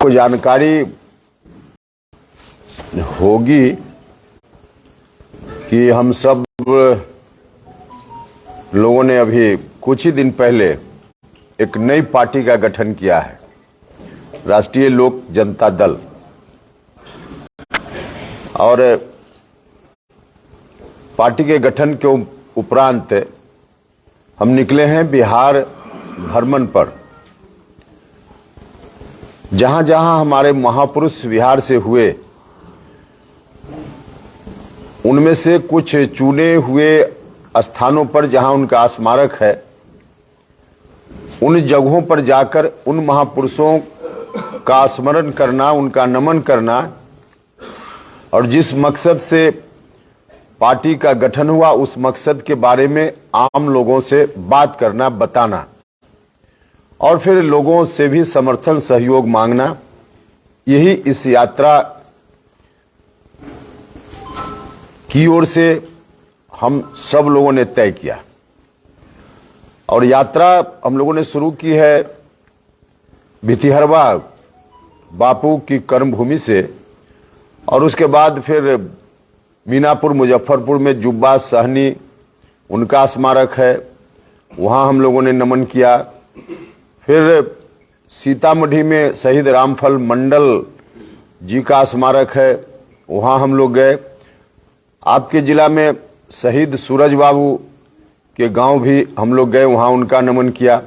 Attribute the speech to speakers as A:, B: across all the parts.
A: को जानकारी होगी कि हम सब लोगों ने अभी कुछ ही दिन पहले एक नई पार्टी का गठन किया है, राष्ट्रीय लोक जनता दल। और पार्टी के गठन के उपरांत हम निकले हैं बिहार भ्रमण पर। जहां जहां हमारे महापुरुष बिहार से हुए, उनमें से कुछ चुने हुए स्थानों पर जहां उनका स्मारक है, उन जगहों पर जाकर उन महापुरुषों का स्मरण करना, उनका नमन करना, और जिस मकसद से पार्टी का गठन हुआ उस मकसद के बारे में आम लोगों से बात करना, बताना, और फिर लोगों से भी समर्थन सहयोग मांगना, यही इस यात्रा की ओर से हम सब लोगों ने तय किया। और यात्रा हम लोगों ने शुरू की है भितिहरवा बापू की कर्मभूमि से, और उसके बाद फिर मीनापुर मुजफ्फरपुर में जुब्बा सहनी उनका स्मारक है, वहाँ हम लोगों ने नमन किया। फिर सीतामढ़ी में शहीद रामफल मंडल जी का स्मारक है, वहाँ हम लोग गए। आपके जिला में शहीद सूरज बाबू के गांव भी हम लोग गए, वहाँ उनका नमन किया।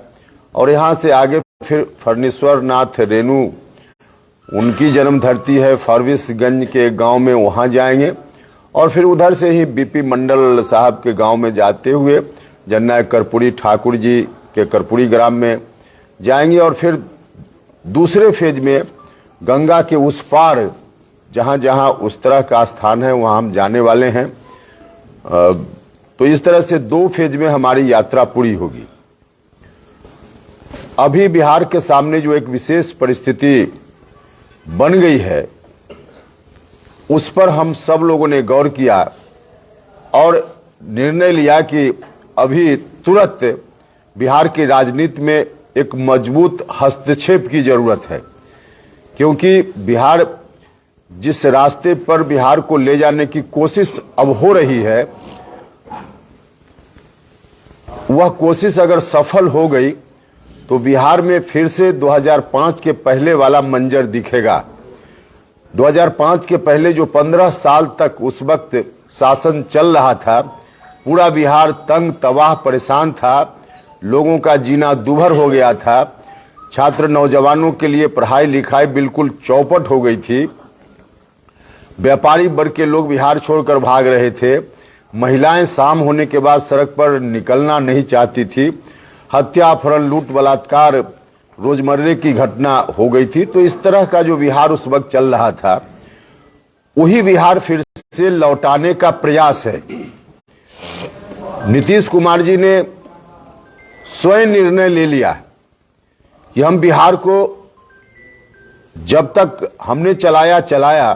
A: और यहाँ से आगे फिर फर्नीश्वर नाथ रेणु, उनकी जन्म धरती है फरविसगंज के गांव में, वहाँ जाएंगे। और फिर उधर से ही बीपी मंडल साहब के गांव में जाते हुए जननायक कर्पूरी ठाकुर जी के कर्पूरी ग्राम में जाएंगे। और फिर दूसरे फेज में गंगा के उस पार जहां जहां उस तरह का स्थान है वहां हम जाने वाले हैं। तो इस तरह से 2 फेज में हमारी यात्रा पूरी होगी। अभी बिहार के सामने जो एक विशेष परिस्थिति बन गई है, उस पर हम सब लोगों ने गौर किया और निर्णय लिया कि अभी तुरंत बिहार की राजनीति में एक मजबूत हस्तक्षेप की जरूरत है। क्योंकि बिहार जिस रास्ते पर बिहार को ले जाने की कोशिश अब हो रही है, वह कोशिश अगर सफल हो गई तो बिहार में फिर से 2005 के पहले वाला मंजर दिखेगा। 2005 के पहले जो 15 साल तक उस वक्त शासन चल रहा था, पूरा बिहार तंग तबाह परेशान था, लोगों का जीना दूभर हो गया था, छात्र नौजवानों के लिए पढ़ाई लिखाई बिल्कुल चौपट हो गई थी, व्यापारी वर्ग के लोग बिहार छोड़कर भाग रहे थे, महिलाएं शाम होने के बाद सड़क पर निकलना नहीं चाहती थी, हत्या अपहरण लूट बलात्कार रोजमर्रे की घटना हो गई थी। तो इस तरह का जो बिहार उस वक्त चल रहा था, वही बिहार फिर से लौटाने का प्रयास है। नीतीश कुमार जी ने स्वयं निर्णय ले लिया कि हम बिहार को जब तक हमने चलाया,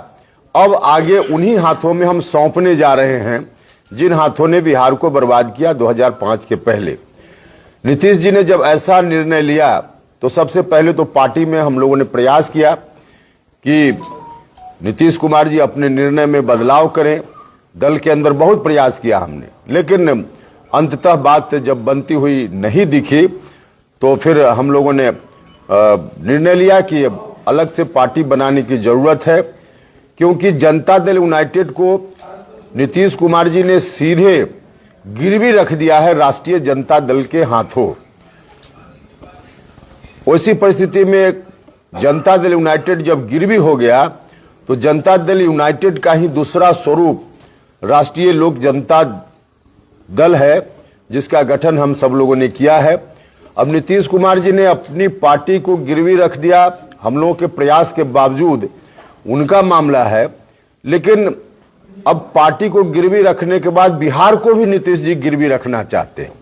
A: अब आगे उन्हीं हाथों में हम सौंपने जा रहे हैं जिन हाथों ने बिहार को बर्बाद किया 2005 के पहले। नीतीश जी ने जब ऐसा निर्णय लिया तो सबसे पहले तो पार्टी में हम लोगों ने प्रयास किया कि नीतीश कुमार जी अपने निर्णय में बदलाव करें। दल के अंदर बहुत प्रयास किया हमने, लेकिन अंततः बात जब बनती हुई नहीं दिखी तो फिर हम लोगों ने निर्णय लिया कि अलग से पार्टी बनाने की जरूरत है। क्योंकि जनता दल यूनाइटेड को नीतीश कुमार जी ने सीधे गिरवी रख दिया है राष्ट्रीय जनता दल के हाथों। उसी परिस्थिति में जनता दल यूनाइटेड जब गिरवी हो गया तो जनता दल यूनाइटेड का ही दूसरा स्वरूप राष्ट्रीय लोक जनता दल है, जिसका गठन हम सब लोगों ने किया है। अब नीतीश कुमार जी ने अपनी पार्टी को गिरवी रख दिया, हम लोगों के प्रयास के बावजूद, उनका मामला है। लेकिन अब पार्टी को गिरवी रखने के बाद बिहार को भी नीतीश जी गिरवी रखना चाहते हैं,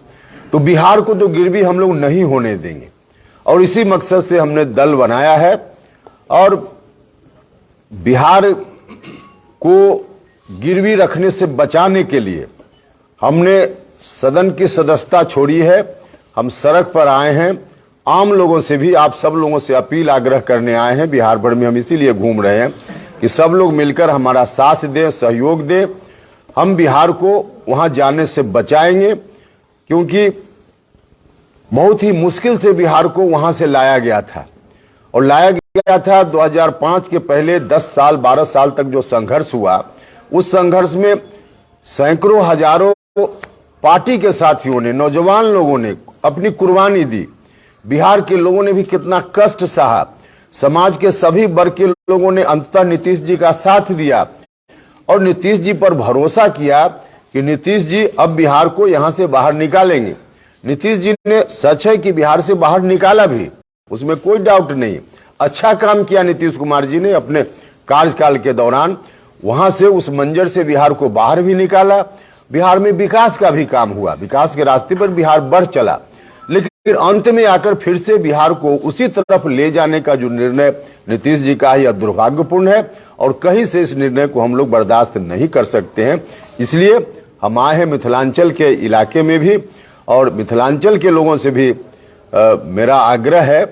A: तो बिहार को तो गिरवी हम लोग नहीं होने देंगे। और इसी मकसद से हमने दल बनाया है और बिहार को गिरवी रखने से बचाने के लिए हमने सदन की सदस्यता छोड़ी है, हम सड़क पर आए हैं, आम लोगों से भी, आप सब लोगों से अपील आग्रह करने आए हैं। बिहार भर में हम इसीलिए घूम रहे हैं कि सब लोग मिलकर हमारा साथ दें, सहयोग दें। हम बिहार को वहां जाने से बचाएंगे, क्योंकि बहुत ही मुश्किल से बिहार को वहां से लाया गया था। और लाया गया था 2005 के पहले 10 साल 12 साल तक जो संघर्ष हुआ, उस संघर्ष में सैकड़ों हजारों पार्टी के साथियों ने, नौजवान लोगों ने अपनी कुर्बानी दी। बिहार के लोगों ने भी कितना कष्ट सहा। समाज के सभी वर्ग के लोगों ने अंततः नीतीश जी का साथ दिया और नीतीश जी पर भरोसा किया कि नीतीश जी अब बिहार को यहां से बाहर निकालेंगे। नीतीश जी ने, सच है कि बिहार से बाहर निकाला भी, उसमें कोई डाउट नहीं। अच्छा काम किया नीतीश कुमार जी ने अपने कार्यकाल के दौरान। वहां से, उस मंजर से बिहार को बाहर भी निकाला। बिहार में विकास का भी काम हुआ, विकास के रास्ते पर बिहार बढ़ चला। लेकिन अंत में आकर फिर से बिहार को उसी तरफ ले जाने का जो निर्णय नीतीश जी का है, यह दुर्भाग्यपूर्ण है और कहीं से इस निर्णय को हम लोग बर्दाश्त नहीं कर सकते हैं। इसलिए हम आए हैं मिथिलांचल के इलाके में भी, और मिथिलांचल के लोगों से भी मेरा आग्रह है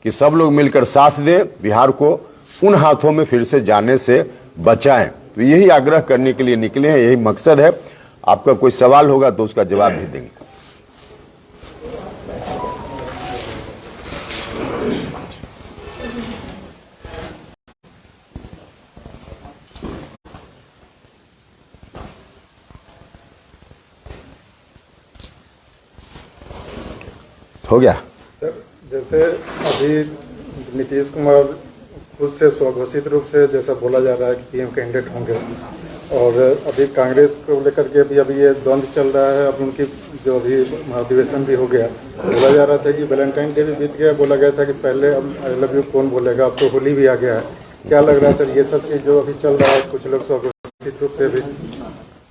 A: कि सब लोग मिलकर साथ दें, बिहार को उन हाथों में फिर से जाने से बचाएं। तो यही आग्रह करने के लिए निकले हैं, यही मकसद है। आपका कोई सवाल होगा तो उसका जवाब भी देंगे। हो गया
B: सर। जैसे अभी नीतीश कुमार खुद से स्वघोषित रूप से जैसा बोला जा रहा है कि पीएम कैंडिडेट होंगे, और अभी कांग्रेस को लेकर के भी अभी ये द्वंद्व चल रहा है। अब उनकी जो अभी महाधिवेशन भी हो गया, बोला जा रहा था कि वैलेंटाइन डे भी बीत गया, बोला गया था कि पहले अब आई लव यू कौन बोलेगा, अब तो होली भी आ गया है। क्या लग रहा है सर, ये सब चीज़ जो अभी चल रहा है, कुछ लोग स्वघोषित रूप से भी?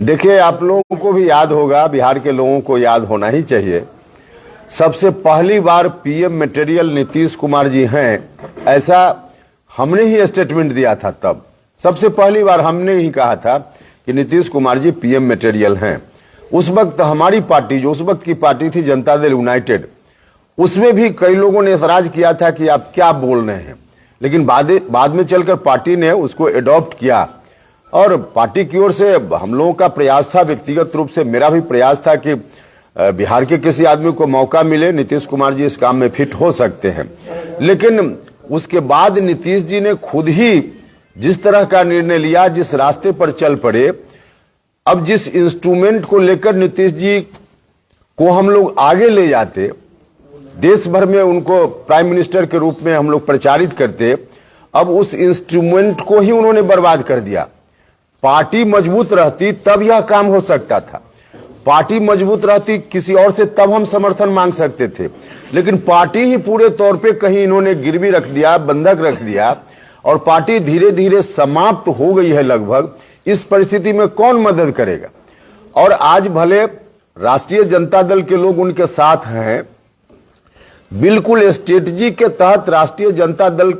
A: देखिए, आप लोगों को भी याद होगा, बिहार के लोगों को याद होना ही चाहिए, सबसे पहली बार पीएम मटेरियल नीतीश कुमार जी हैं, ऐसा हमने ही स्टेटमेंट दिया था। तब सबसे पहली बार हमने ही कहा था कि नीतीश कुमार जी पीएम मटेरियल हैं। उस वक्त हमारी पार्टी, जो उस वक्त की पार्टी थी जनता दल यूनाइटेड, उसमें भी कई लोगों ने ऐतराज किया था कि आप क्या बोल रहे हैं। लेकिन बाद में चलकर पार्टी ने उसको एडॉप्ट किया और पार्टी की ओर से हम लोगों का प्रयास था, व्यक्तिगत रूप से मेरा भी प्रयास था कि बिहार के किसी आदमी को मौका मिले, नीतीश कुमार जी इस काम में फिट हो सकते हैं। लेकिन उसके बाद नीतीश जी ने खुद ही जिस तरह का निर्णय लिया, जिस रास्ते पर चल पड़े, अब जिस इंस्ट्रूमेंट को लेकर नीतीश जी को हम लोग आगे ले जाते, देश भर में उनको प्राइम मिनिस्टर के रूप में हम लोग प्रचारित करते, अब उस इंस्ट्रूमेंट को ही उन्होंने बर्बाद कर दिया। पार्टी मजबूत रहती तब यह काम हो सकता था, पार्टी मजबूत रहती किसी और से तब हम समर्थन मांग सकते थे। लेकिन पार्टी ही पूरे तौर पे कहीं इन्होंने गिरवी रख दिया, बंधक रख दिया, और पार्टी धीरे धीरे समाप्त हो गई है लगभग। इस परिस्थिति में कौन मदद करेगा? और आज भले राष्ट्रीय जनता दल के लोग उनके साथ हैं, बिल्कुल स्ट्रेटजी के तहत राष्ट्रीय जनता दल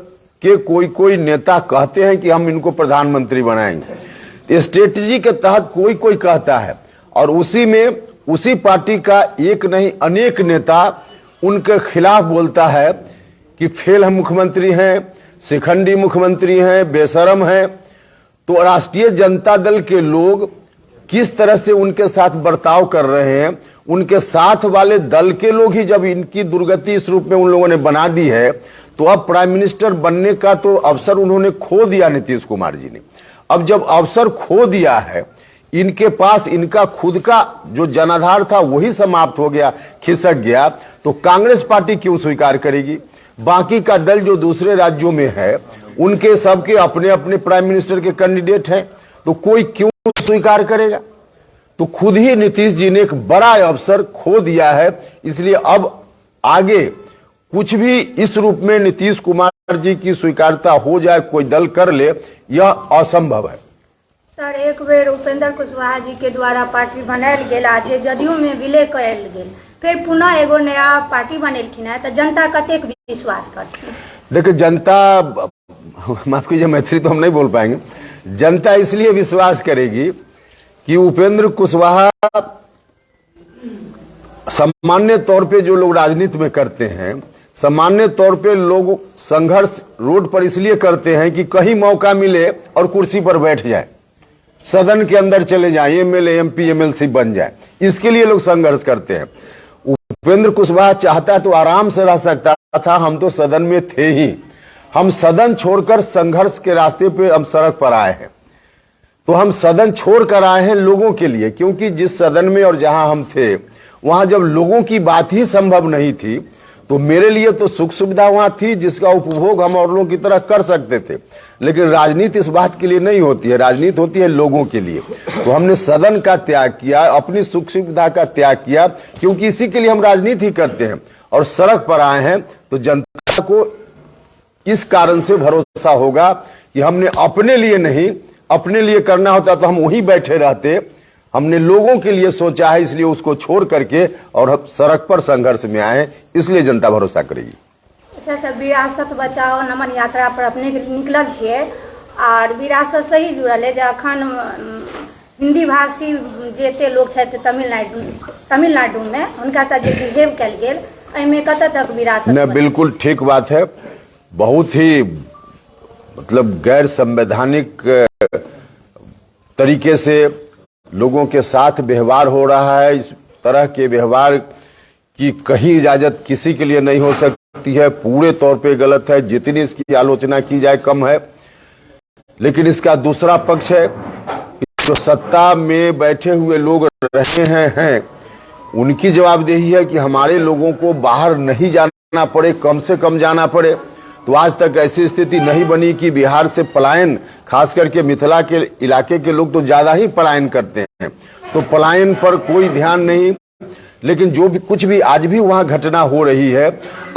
A: के कोई नेता कहते हैं कि हम इनको प्रधानमंत्री बनाएंगे, स्ट्रेटजी के तहत कोई कहता है, और उसी में उसी पार्टी का एक नहीं अनेक नेता उनके खिलाफ बोलता है कि फेल हम मुख्यमंत्री हैं, शिखंडी मुख्यमंत्री हैं, बेशरम हैं। तो राष्ट्रीय जनता दल के लोग किस तरह से उनके साथ बर्ताव कर रहे हैं, उनके साथ वाले दल के लोग ही जब इनकी दुर्गति इस रूप में उन लोगों ने बना दी है, तो अब प्राइम मिनिस्टर बनने का तो अवसर उन्होंने खो दिया नीतीश कुमार जी ने। अब जब अवसर खो दिया है, इनके पास इनका खुद का जो जनाधार था वही समाप्त हो गया, खिसक गया, तो कांग्रेस पार्टी क्यों स्वीकार करेगी? बाकी का दल जो दूसरे राज्यों में है, उनके सबके अपने अपने प्राइम मिनिस्टर के कैंडिडेट हैं, तो कोई क्यों स्वीकार करेगा? तो खुद ही नीतीश जी ने एक बड़ा अवसर खो दिया है। इसलिए अब आगे कुछ भी इस रूप में नीतीश कुमार जी की स्वीकारता हो जाए, कोई दल कर ले, यह असंभव है।
C: सर, एक बेर उपेंद्र कुशवाहा जी के द्वारा पार्टी बनायल गेल, जे जदयू में विलय कयल गेल, फिर पुनः एगो नया पार्टी बनेलखिन है, तो जनता कतेक विश्वास करथिन?
A: देखिए, जनता, माफ कीजिए मैथिली तो हम नहीं बोल पाएंगे, जनता इसलिए विश्वास करेगी कि उपेंद्र कुशवाहा सामान्य तौर पे जो लोग राजनीति में करते हैं, सामान्य तौर पे लोग संघर्ष रोड पर इसलिए करते हैं कि कहीं मौका मिले और कुर्सी पर बैठ जाए, सदन के अंदर चले जाए, एमएलए एमपी एमएलसी बन जाए, इसके लिए लोग संघर्ष करते हैं। उपेंद्र कुशवाहा चाहता तो आराम से रह सकता था, हम तो सदन में थे ही, हम सदन छोड़कर संघर्ष के रास्ते पे हम सड़क पर आए हैं। तो हम सदन छोड़कर आए हैं लोगों के लिए, क्योंकि जिस सदन में और जहां हम थे वहां जब लोगों की बात ही संभव नहीं थी तो मेरे लिए तो सुख सुविधा वहां थी जिसका उपभोग हम और लोगों की तरह कर सकते थे। लेकिन राजनीति इस बात के लिए नहीं होती है, राजनीति होती है लोगों के लिए। तो हमने सदन का त्याग किया, अपनी सुख सुविधा का त्याग किया, क्योंकि इसी के लिए हम राजनीति करते हैं और सड़क पर आए हैं। तो जनता को इस कारण से भरोसा होगा कि हमने अपने लिए नहीं, अपने लिए करना होता तो हम वहीं बैठे रहते, हमने लोगों के लिए सोचा है, इसलिए उसको छोड़ करके और हम सड़क पर संघर्ष में आए, इसलिए जनता भरोसा करेगी।
C: अच्छा सर, विरासत बचाओ नमन यात्रा पर अपने निकलल छियै और विरासत से ही जुड़ल है। अखन हिंदी भाषी जते लोग छथि तमिलनाडु में हुनका साथ जे बिहेव कयल गेल, एहिमे कतऽ तक विरासत?
A: न, बिल्कुल ठीक बात है। बहुत ही मतलब गैर संवैधानिक तरीके से लोगों के साथ व्यवहार हो रहा है। इस तरह के व्यवहार की कहीं इजाजत किसी के लिए नहीं हो सकती है, पूरे तौर पे गलत है। जितनी इसकी आलोचना की जाए कम है। लेकिन इसका दूसरा पक्ष है कि जो सत्ता में बैठे हुए लोग रहे हैं उनकी जवाबदेही है कि हमारे लोगों को बाहर नहीं जाना पड़े, कम से कम जाना पड़े। तो आज तक ऐसी स्थिति नहीं बनी कि बिहार से पलायन, खास करके मिथिला के इलाके के लोग तो ज्यादा ही पलायन करते हैं, तो पलायन पर कोई ध्यान नहीं। लेकिन जो भी कुछ भी आज भी वहां घटना हो रही है,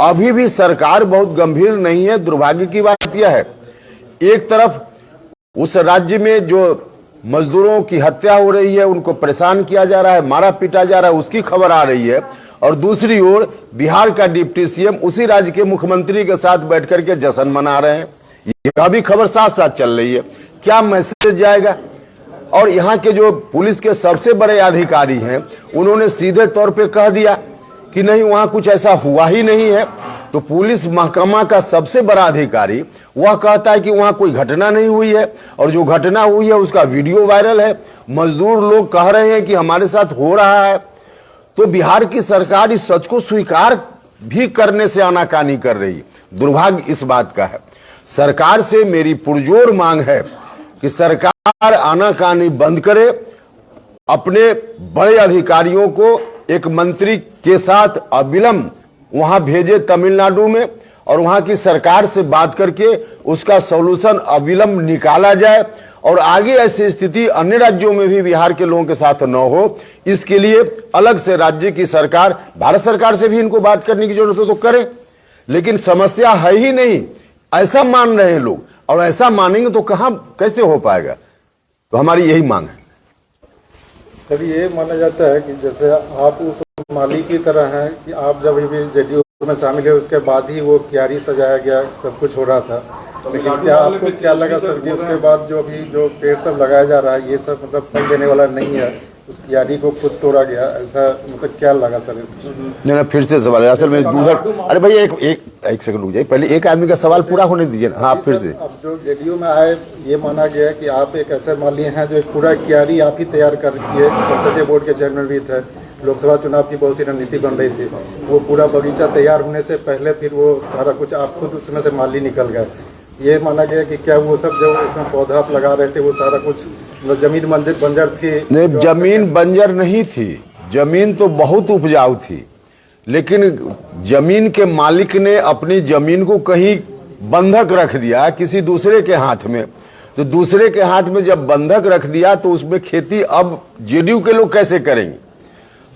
A: अभी भी सरकार बहुत गंभीर नहीं है। दुर्भाग्य की बात यह है, एक तरफ उस राज्य में जो मजदूरों की हत्या हो रही है, उनको परेशान किया जा रहा है, मारा पीटा जा रहा है, उसकी खबर आ रही है, और दूसरी ओर बिहार का डिप्टी सीएम उसी राज्य के मुख्यमंत्री के साथ बैठ करके जश्न मना रहे हैं। यह भी खबर साथ साथ चल रही है। क्या मैसेज जाएगा? और यहाँ के जो पुलिस के सबसे बड़े अधिकारी हैं, उन्होंने सीधे तौर पे कह दिया कि नहीं, वहां कुछ ऐसा हुआ ही नहीं है। तो पुलिस महकमा का सबसे बड़ा अधिकारी वह कहता है कि वहां कोई घटना नहीं हुई है, और जो घटना हुई है उसका वीडियो वायरल है। मजदूर लोग कह रहे हैं कि हमारे साथ हो रहा है। तो बिहार की सरकार इस सच को स्वीकार भी करने से आनाकानी कर रही है। दुर्भाग्य इस बात का है। सरकार से मेरी पुरजोर मांग है कि सरकार आनाकानी बंद करे, अपने बड़े अधिकारियों को एक मंत्री के साथ अविलंब वहां भेजे तमिलनाडु में, और वहां की सरकार से बात करके उसका सॉल्यूशन अविलंब निकाला जाए, और आगे ऐसी स्थिति अन्य राज्यों में भी बिहार के लोगों के साथ न हो। इसके लिए अलग से राज्य की सरकार, भारत सरकार से भी इनको बात करने की जरूरत है तो करें, लेकिन समस्या है ही नहीं ऐसा मान रहे हैं लोग, और ऐसा मानेंगे तो कहां कैसे हो पाएगा। तो हमारी यही मांग है।
B: सर, ये माना जाता है कि जैसे आप उस माली की तरह हैं कि आप जब भी जेडीयू में शामिल हुए उसके बाद ही वो क्यारी सजाया गया, सब कुछ हो रहा था। लेकिन क्या आपको क्या लगा सर कि उसके बाद जो अभी जो पेड़ सब लगाया जा रहा है, ये सब मतलब फल देने वाला नहीं है, उस क्यारी को खुद तोड़ा गया, ऐसा मतलब क्या लगा सर?
A: नहीं, फिर से सवाल है असल में दूसरा। अरे भैया एक सेकंड रुक जाइए, पहले एक आदमी का सवाल पूरा होने दीजिए ना। हाँ, फिर से।
B: अब जो जेडीयू में आए, ये माना गया कि आप एक ऐसे माली हैं जो एक पूरा क्यारी आप ही तैयार कर किए, संसदीय बोर्ड के चेयरमैन भी थे, लोकसभा चुनाव की बहुत सी रणनीति बन रही थी, वो पूरा बगीचा तैयार होने से पहले फिर वो सारा कुछ आप खुद उसमें से माली निकल गए। ये माना गया कि क्या वो सब जो इसमें पौधा आप लगा रहे थे वो सारा कुछ जमीन बंजर थी?
A: नहीं, जमीन बंजर नहीं थी, जमीन तो बहुत उपजाऊ थी, लेकिन जमीन के मालिक ने अपनी जमीन को कहीं बंधक रख दिया किसी दूसरे के हाथ में। तो दूसरे के हाथ में जब बंधक रख दिया तो उसमें खेती अब जेडीयू के लोग कैसे करेंगे?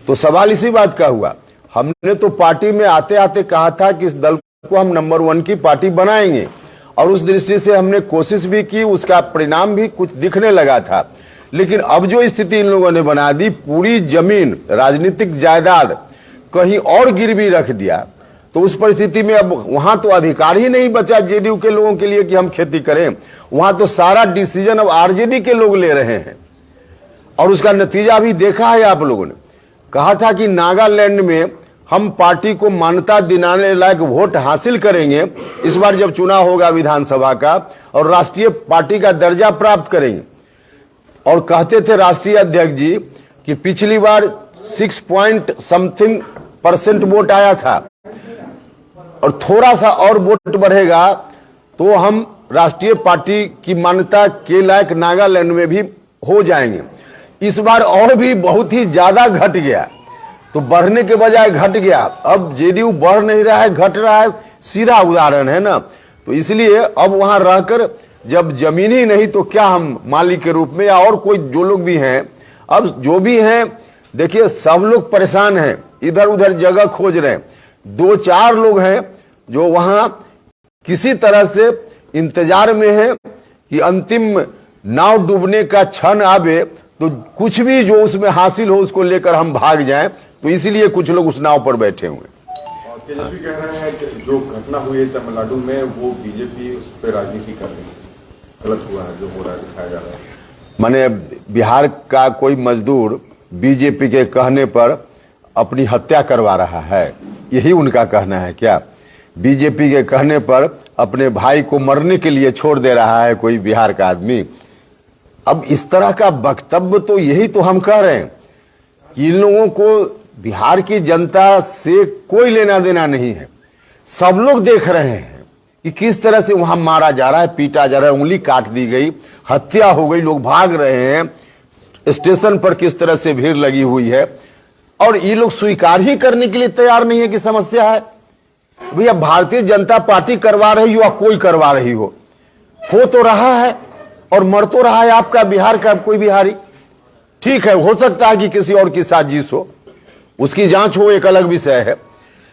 A: तो सवाल इसी बात का हुआ। हमने तो पार्टी में आते आते कहा था कि इस दल को हम नंबर 1 की पार्टी बनाएंगे, और उस दृष्टि से हमने कोशिश भी की, उसका परिणाम भी कुछ दिखने लगा था। लेकिन अब जो स्थिति इन लोगों ने बना दी, पूरी जमीन, राजनीतिक जायदाद कहीं और गिरवी रख दिया, तो उस परिस्थिति में अब वहां तो अधिकार ही नहीं बचा जेडीयू के लोगों के लिए कि हम खेती करें। वहां तो सारा डिसीजन अब आरजेडी के लोग ले रहे हैं, और उसका नतीजा भी देखा है आप लोगों ने। कहा था कि नागालैंड में हम पार्टी को मान्यता दिलाने लायक वोट हासिल करेंगे, इस बार जब चुनाव होगा विधानसभा का, और राष्ट्रीय पार्टी का दर्जा प्राप्त करेंगे। और कहते थे राष्ट्रीय अध्यक्ष जी कि पिछली बार 6 पॉइंट समथिंग % वोट आया था और थोड़ा सा और वोट बढ़ेगा तो हम राष्ट्रीय पार्टी की मान्यता के लायक नागालैंड में भी हो जाएंगे। इस बार और भी बहुत ही ज्यादा घट गया, तो बढ़ने के बजाय घट गया। अब जेडीयू बढ़ नहीं रहा है, घट रहा है, सीधा उदाहरण है ना। तो इसलिए अब वहां रहकर जब जमीन ही नहीं तो क्या हम मालिक के रूप में, या और कोई जो लोग भी हैं, अब जो भी हैं देखिए सब लोग परेशान हैं, इधर उधर जगह खोज रहे हैं। 2-4 लोग हैं जो वहां किसी तरह से इंतजार में है कि अंतिम नाव डूबने का क्षण आवे तो कुछ भी जो उसमें हासिल हो उसको लेकर हम भाग जाएं। तो इसीलिए कुछ लोग उस नाव पर बैठे हुए हैं।
D: और तेजस्वी कह रहे हैं कि जो घटना हुई है तमिलनाडु में वो बीजेपी उस पर राजनीति कर रही है, गलत हुआ है जो हो रहा है, दिखाया जा रहा है।
A: माने बिहार का कोई मजदूर बीजेपी के कहने पर अपनी हत्या करवा रहा है, यही उनका कहना है क्या? बीजेपी के कहने पर अपने भाई को मरने के लिए छोड़ दे रहा है कोई बिहार का आदमी? अब इस तरह का वक्तव्य, तो यही तो हम कह रहे हैं कि इन लोगों को बिहार की जनता से कोई लेना देना नहीं है। सब लोग देख रहे हैं कि किस तरह से वहां मारा जा रहा है, पीटा जा रहा है, उंगली काट दी गई, हत्या हो गई, लोग भाग रहे हैं, स्टेशन पर किस तरह से भीड़ लगी हुई है, और ये लोग स्वीकार ही करने के लिए तैयार नहीं है कि समस्या है। भैया भारतीय जनता पार्टी करवा रही हो या कोई करवा रही हो तो रहा है और मर तो रहा है आपका बिहार का कोई बिहारी। ठीक है, हो सकता है कि किसी और की साजिश हो, उसकी जांच हो, एक अलग विषय है,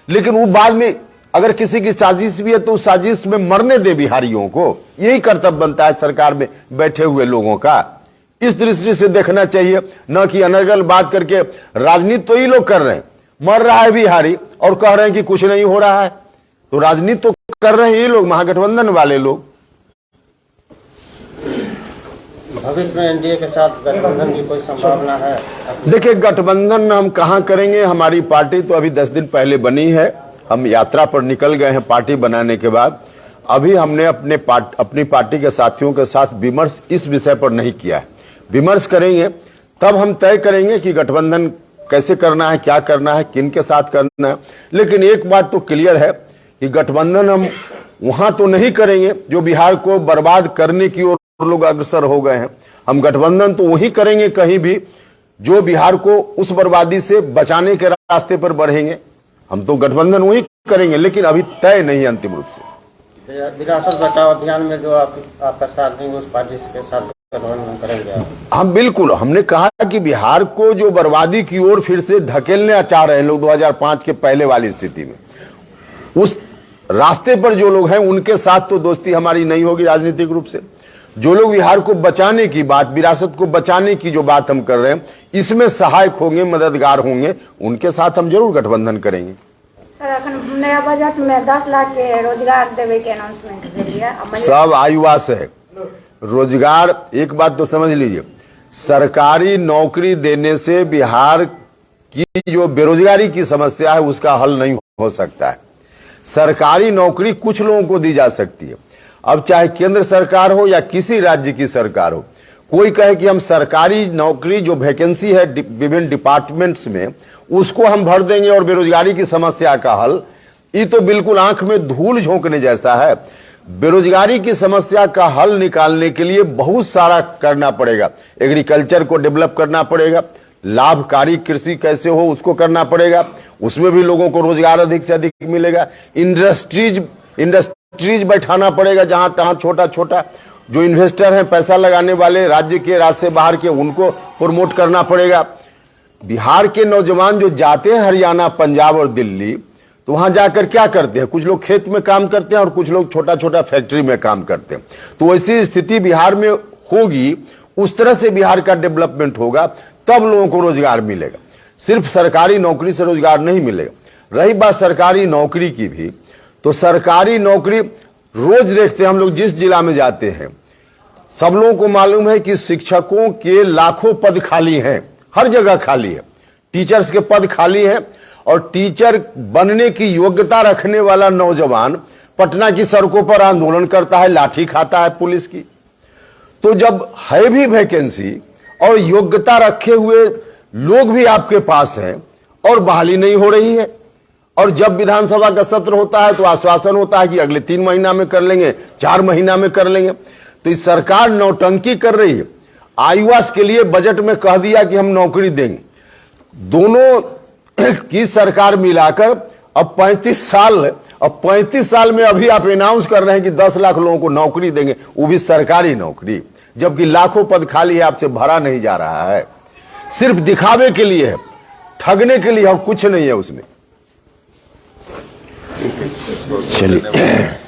A: लेकिन वो बाद में अगर किसी की साजिश भी है तो उस साजिश में मरने दे बिहारियों को। यही कर्तव्य बनता है सरकार में बैठे हुए लोगों का। इस दृष्टि से देखना चाहिए, न कि अनर्गल बात करके। राजनीति तो ये लोग कर रहे हैं, मर रहा है बिहारी और कह रहे हैं कि कुछ नहीं हो रहा है, तो राजनीति तो कर रहे हैं ये लोग, महागठबंधन वाले लोग।
E: भविष्य में एनडीए के साथ गठबंधन की कोई संभावना है?
A: देखिए गठबंधन हम कहां करेंगे, हमारी पार्टी तो अभी 10 दिन पहले बनी है, हम यात्रा पर निकल गए हैं पार्टी बनाने के बाद। अभी हमने अपनी पार्टी के साथियों के साथ विमर्श इस विषय पर नहीं किया है। विमर्श करेंगे तब हम तय करेंगे कि गठबंधन कैसे करना है, क्या करना है, किन के साथ करना है। लेकिन एक बात तो क्लियर है कि गठबंधन हम वहां तो नहीं करेंगे जो बिहार को बर्बाद करने की ओर लोग अग्रसर हो गए हैं। हम गठबंधन तो वही करेंगे कहीं भी जो बिहार को उस बर्बादी से बचाने के रास्ते पर बढ़ेंगे, हम तो गठबंधन वही करेंगे, लेकिन अभी तय नहीं अंतिम रूप से।
E: विरासत बचाओ अभियान में जो आपका साथ देंगे उस पार्टी के साथ गठबंधन करेंगे आप?
A: हम बिल्कुल, हमने कहा कि बिहार को जो बर्बादी की ओर फिर से धकेलने चाह रहे हैं लोग 2005 के पहले वाली स्थिति में, उस रास्ते पर जो लोग हैं उनके साथ तो दोस्ती हमारी नहीं होगी राजनीतिक रूप से। जो लोग बिहार को बचाने की बात, विरासत को बचाने की जो बात हम कर रहे हैं, इसमें सहायक होंगे, मददगार होंगे, उनके साथ हम जरूर गठबंधन करेंगे।
C: सर अखन नया बजट में 10 लाख के रोजगार देवे के अनाउंसमेंट भेजिए।
A: सब आयुवास है रोजगार। एक बात तो समझ लीजिए, सरकारी नौकरी देने से बिहार की जो बेरोजगारी की समस्या है उसका हल नहीं हो सकता है। सरकारी नौकरी कुछ लोगों को दी जा सकती है, अब चाहे केंद्र सरकार हो या किसी राज्य की सरकार हो। कोई कहे कि हम सरकारी नौकरी जो वैकेंसी है विभिन्न डिपार्टमेंट्स में उसको हम भर देंगे और बेरोजगारी की समस्या का हल, ये तो बिल्कुल आंख में धूल झोंकने जैसा है। बेरोजगारी की समस्या का हल निकालने के लिए बहुत सारा करना पड़ेगा। एग्रीकल्चर को डेवलप करना पड़ेगा, लाभकारी कृषि कैसे हो उसको करना पड़ेगा, उसमें भी लोगों को रोजगार अधिक से अधिक मिलेगा। इंडस्ट्रीज बैठाना पड़ेगा, जहां तहां छोटा छोटा जो इन्वेस्टर हैं, पैसा लगाने वाले राज्य के, राज्य से बाहर के, उनको प्रमोट करना पड़ेगा। बिहार के नौजवान जो जाते हैं हरियाणा, पंजाब और दिल्ली, तो वहां जाकर क्या करते हैं? कुछ लोग खेत में काम करते हैं और कुछ लोग छोटा छोटा फैक्ट्री में काम करते हैं। तो ऐसी स्थिति बिहार में होगी, उस तरह से बिहार का डेवलपमेंट होगा, तब लोगों को रोजगार मिलेगा। सिर्फ सरकारी नौकरी से रोजगार नहीं मिलेगा। रही बात सरकारी नौकरी की भी, तो सरकारी नौकरी रोज देखते हैं हम लोग, जिस जिला में जाते हैं सब लोगों को मालूम है कि शिक्षकों के लाखों पद खाली हैं, हर जगह खाली है, टीचर्स के पद खाली हैं। और टीचर बनने की योग्यता रखने वाला नौजवान पटना की सड़कों पर आंदोलन करता है, लाठी खाता है पुलिस की। तो जब है भी वैकेंसी और योग्यता रखे हुए लोग भी आपके पास हैं और बहाली नहीं हो रही है, और जब विधानसभा का सत्र होता है तो आश्वासन होता है कि अगले 3 महीना में कर लेंगे, 4 महीना में कर लेंगे। तो इस सरकार नौटंकी कर रही है। आयुवास के लिए बजट में कह दिया कि हम नौकरी देंगे। दोनों की सरकार मिलाकर अब 35 साल में अभी आप अनाउंस कर रहे हैं कि 10 लाख लोगों को नौकरी देंगे, वो भी सरकारी नौकरी, जबकि लाखों पद खाली है, आपसे भरा नहीं जा रहा है। सिर्फ दिखावे के लिए है, ठगने के लिए, और कुछ नहीं है उसमें। चलिए।